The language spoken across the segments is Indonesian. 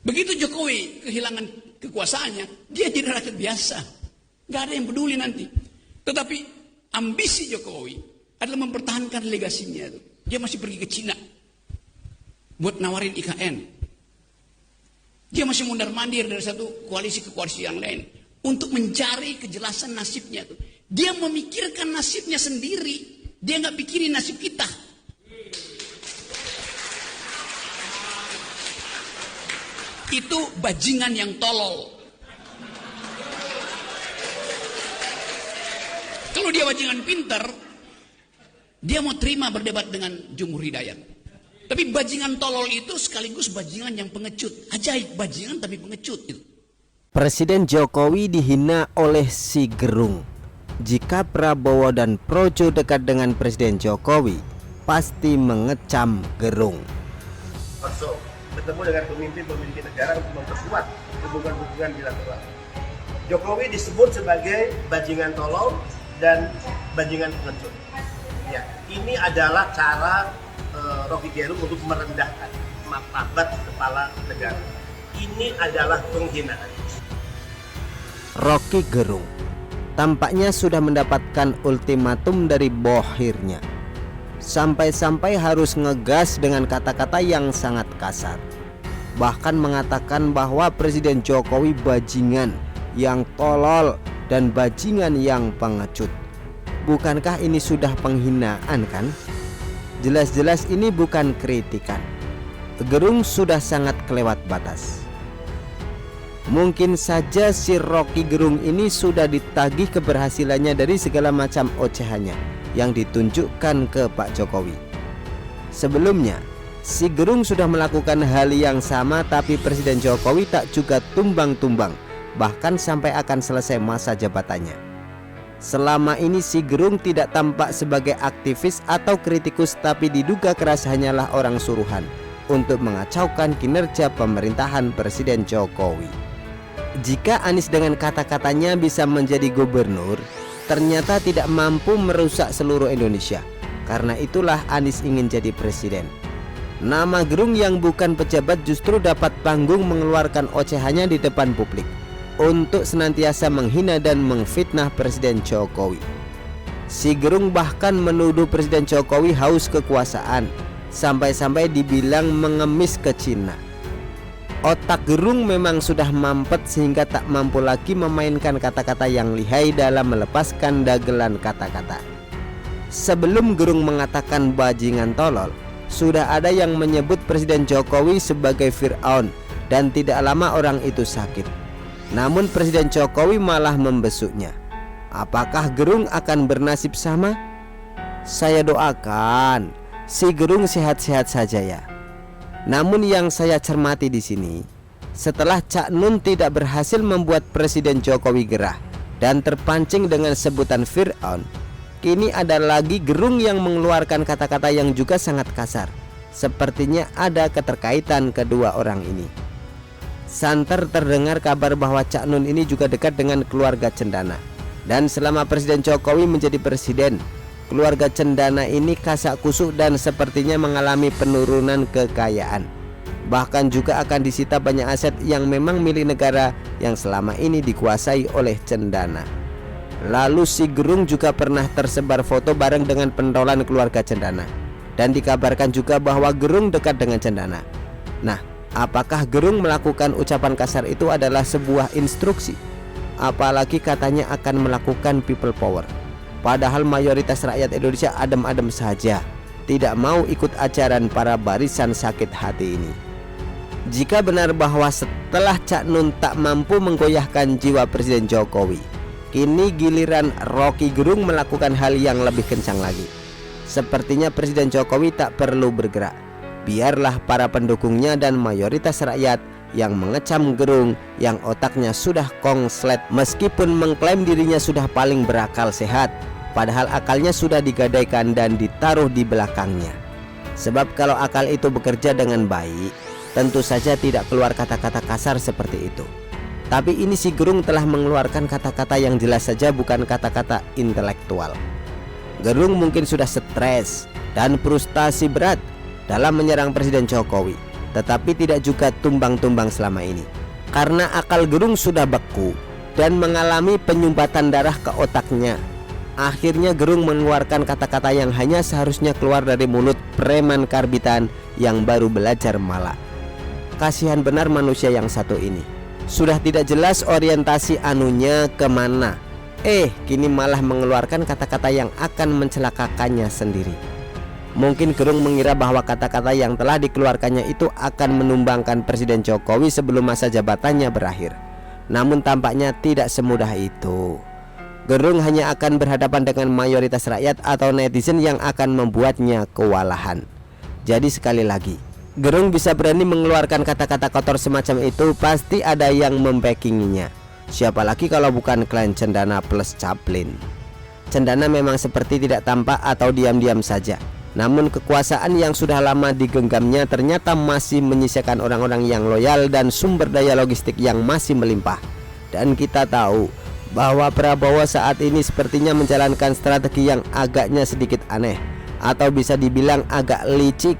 Begitu Jokowi kehilangan kekuasaannya, dia jadi rakyat biasa. Gak ada yang peduli nanti. Tetapi ambisi Jokowi adalah mempertahankan legasinya. Dia masih pergi ke Cina buat nawarin IKN. Dia masih mundar-mandir dari satu koalisi ke koalisi yang lain untuk mencari kejelasan nasibnya. Dia memikirkan nasibnya sendiri. Dia nggak pikirin nasib kita. Itu bajingan yang tolol. Kalau dia bajingan pinter, dia mau terima berdebat dengan Jumhur Hidayat. Tapi bajingan tolol itu sekaligus bajingan yang pengecut. Ajaib, bajingan tapi pengecut itu. Presiden Jokowi dihina oleh si Gerung. Jika Prabowo dan Projo dekat dengan Presiden Jokowi, pasti mengecam Gerung. Bertemu dengan pemimpin-pemimpin negara untuk memperkuat hubungan-hubungan bilateral. Jokowi disebut sebagai bajingan tolol dan bajingan pengecut. Ya, ini adalah cara Rocky Gerung untuk merendahkan martabat kepala negara. Ini adalah penghinaan. Rocky Gerung tampaknya sudah mendapatkan ultimatum dari bohirnya. Sampai-sampai harus ngegas dengan kata-kata yang sangat kasar. Bahkan mengatakan bahwa Presiden Jokowi bajingan yang tolol dan bajingan yang pengecut. Bukankah ini sudah penghinaan kan? Jelas-jelas ini bukan kritikan. Gerung sudah sangat kelewat batas. Mungkin saja si Rocky Gerung ini sudah ditagih keberhasilannya dari segala macam ocehannya yang ditunjukkan ke Pak Jokowi. Sebelumnya, si Gerung sudah melakukan hal yang sama, tapi Presiden Jokowi tak juga tumbang-tumbang, bahkan sampai akan selesai masa jabatannya. Selama ini si Gerung tidak tampak sebagai aktivis atau kritikus, tapi diduga keras hanyalah orang suruhan untuk mengacaukan kinerja pemerintahan Presiden Jokowi. Jika Anies dengan kata-katanya bisa menjadi gubernur, ternyata tidak mampu merusak seluruh Indonesia. Karena itulah Anies ingin jadi presiden. Nama Gerung yang bukan pejabat justru dapat panggung mengeluarkan ocehannya di depan publik untuk senantiasa menghina dan mengfitnah Presiden Jokowi. Si Gerung bahkan menuduh Presiden Jokowi haus kekuasaan, sampai-sampai dibilang mengemis ke Cina. Otak Gerung memang sudah mampet sehingga tak mampu lagi memainkan kata-kata yang lihai dalam melepaskan dagelan kata-kata. Sebelum Gerung mengatakan bajingan tolol, sudah ada yang menyebut Presiden Jokowi sebagai Fir'aun dan tidak lama orang itu sakit. Namun Presiden Jokowi malah membesuknya. Apakah Gerung akan bernasib sama? Saya doakan si Gerung sehat-sehat saja ya. Namun yang saya cermati di sini, setelah Cak Nun tidak berhasil membuat Presiden Jokowi gerah dan terpancing dengan sebutan Fir'aun, kini ada lagi Gerung yang mengeluarkan kata-kata yang juga sangat kasar. Sepertinya ada keterkaitan kedua orang ini. Santer terdengar kabar bahwa Cak Nun ini juga dekat dengan keluarga Cendana. Dan selama Presiden Jokowi menjadi presiden, keluarga Cendana ini kasak kusuk dan sepertinya mengalami penurunan kekayaan. Bahkan juga akan disita banyak aset yang memang milik negara yang selama ini dikuasai oleh Cendana. Lalu si Gerung juga pernah tersebar foto bareng dengan pentolan keluarga Cendana. Dan dikabarkan juga bahwa Gerung dekat dengan Cendana. Nah, apakah Gerung melakukan ucapan kasar itu adalah sebuah instruksi? Apalagi katanya akan melakukan people power. Padahal mayoritas rakyat Indonesia adem-adem saja, tidak mau ikut ajaran para barisan sakit hati ini. Jika benar bahwa setelah Cak Nun tak mampu menggoyahkan jiwa Presiden Jokowi, kini giliran Rocky Gerung melakukan hal yang lebih kencang lagi. Sepertinya Presiden Jokowi tak perlu bergerak. Biarlah para pendukungnya dan mayoritas rakyat yang mengecam Gerung yang otaknya sudah kongslet meskipun mengklaim dirinya sudah paling berakal sehat, padahal akalnya sudah digadaikan dan ditaruh di belakangnya. Sebab kalau akal itu bekerja dengan baik, tentu saja tidak keluar kata-kata kasar seperti itu. Tapi ini si Gerung telah mengeluarkan kata-kata yang jelas saja bukan kata-kata intelektual. Gerung mungkin sudah stres dan frustasi berat dalam menyerang Presiden Jokowi. tetapi tidak juga tumbang-tumbang selama ini. Karena akal Gerung sudah beku dan mengalami penyumbatan darah ke otaknya. Akhirnya Gerung mengeluarkan kata-kata yang hanya seharusnya keluar dari mulut preman karbitan yang baru belajar malak. Kasihan benar manusia yang satu ini. Sudah tidak jelas orientasi anunya kemana. Kini malah mengeluarkan kata-kata yang akan mencelakakannya sendiri. Mungkin Gerung mengira bahwa kata-kata yang telah dikeluarkannya itu akan menumbangkan Presiden Jokowi sebelum masa jabatannya berakhir. Namun tampaknya tidak semudah itu. Gerung hanya akan berhadapan dengan mayoritas rakyat atau netizen yang akan membuatnya kewalahan. Jadi sekali lagi, Gerung bisa berani mengeluarkan kata-kata kotor semacam itu, pasti ada yang membackinginya. Siapa lagi kalau bukan klan Cendana plus Caplin. Cendana memang seperti tidak tampak atau diam-diam saja. Namun kekuasaan yang sudah lama digenggamnya ternyata masih menyisakan orang-orang yang loyal dan sumber daya logistik yang masih melimpah. Dan kita tahu bahwa Prabowo saat ini sepertinya menjalankan strategi yang agaknya sedikit aneh, atau bisa dibilang agak licik.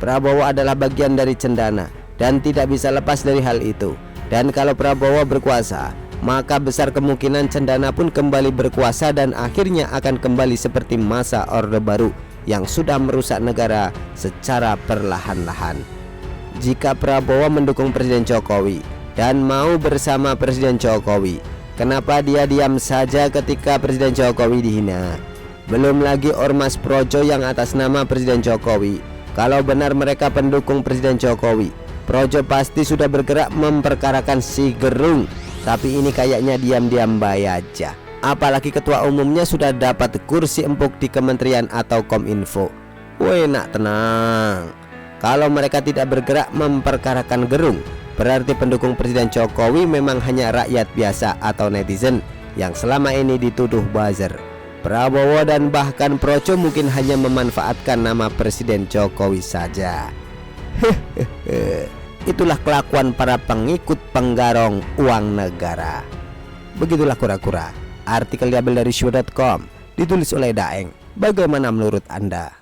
Prabowo adalah bagian dari Cendana dan tidak bisa lepas dari hal itu. Dan kalau Prabowo berkuasa, maka besar kemungkinan Cendana pun kembali berkuasa dan akhirnya akan kembali seperti masa Orde Baru yang sudah merusak negara secara perlahan-lahan. Jika Prabowo mendukung Presiden Jokowi dan mau bersama Presiden Jokowi, kenapa dia diam saja ketika Presiden Jokowi dihina? Belum lagi ormas projo yang atas nama Presiden Jokowi. Kalau benar mereka pendukung Presiden Jokowi, projo pasti sudah bergerak memperkarakan si Gerung. Tapi ini kayaknya diam-diam baik aja. Apalagi ketua umumnya sudah dapat kursi empuk di kementerian atau kominfo. Nak tenang. Kalau mereka tidak bergerak memperkarakan Gerung, berarti pendukung Presiden Jokowi memang hanya rakyat biasa atau netizen yang selama ini dituduh buzzer. Prabowo dan bahkan Projo mungkin hanya memanfaatkan nama Presiden Jokowi saja. Itulah kelakuan para pengikut penggarong uang negara. Begitulah kura-kura. Artikel diambil dari show.com, ditulis oleh Daeng. Bagaimana menurut Anda?